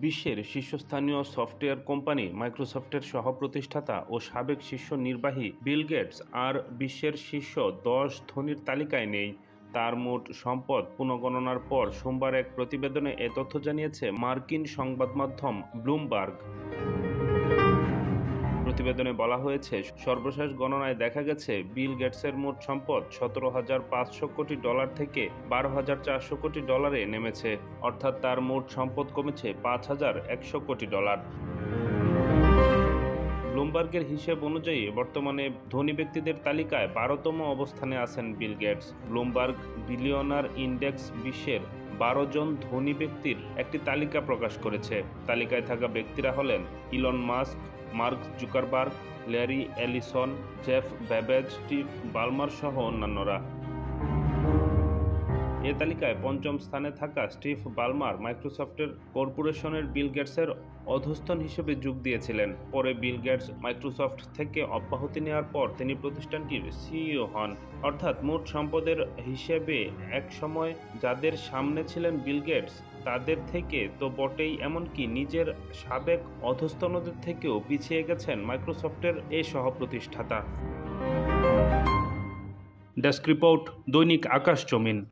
বিশ্বের শীর্ষস্থানীয় software company মাইক্রোসফটের সহ-প্রতিষ্ঠাতা ও সাবেক শীর্ষ নির্বাহী বিল গেটস আর বিশ্বের শীর্ষ ১০ ধনীর তালিকায় নেই। তার মোট সম্পদ পুনঃগণনার পর সোমবার এক প্রতিবেদনে এ তথ্য জানিয়েছে মার্কিন সংবাদমাধ্যম ব্লুমবার্গ। প্রতিবেদনে বলা হয়েছে, সর্বশেষ গণনায় দেখা গেছে বিল গেটসের মোট সম্পদ $১৭,৫০০ কোটি থেকে $১২,৪০০ কোটি নেমেছে, অর্থাৎ তার মোট সম্পদ কমেছে $৫,১০০ কোটি। ব্লুমবার্গের হিসেব অনুযায়ী বর্তমানে ধনী ব্যক্তিদের তালিকায় ১২তম অবস্থানে আছেন Bill Gates. Bloomberg billionaire index বিশ্বের ১২ জন ধনী ব্যক্তির একটি তালিকা প্রকাশ করেছে। তালিকায় থাকা ব্যক্তিরা হলেন Elon Musk, Mark Zuckerberg, Larry Ellison, Jeff Bezos, Steve Ballmer সহ অন্যান্যরা। এ তালিকায় পঞ্চম স্থানে থাকা স্টিভ বালমার মাইক্রোসফটের কর্পোরেশনের বিল গেটসের অধস্তন হিসেবে যোগ দিয়েছিলেন। পরে বিল গেটস মাইক্রোসফট থেকে অব্যাহতি নেওয়ার পর তিনি প্রতিষ্ঠানটির সিইও হন। অর্থাৎ মোট সম্পদের হিসেবে এক সময় যাদের সামনে ছিলেন বিল গেটস, তাদের থেকে তো বটেই, এমনকি নিজের সাবেক অধস্তনদের থেকেও পিছিয়ে গেছেন মাইক্রোসফটের এই সহ-প্রতিষ্ঠাতা। ডেস্ক রিপোর্ট, দৈনিক আকাশ জমিন।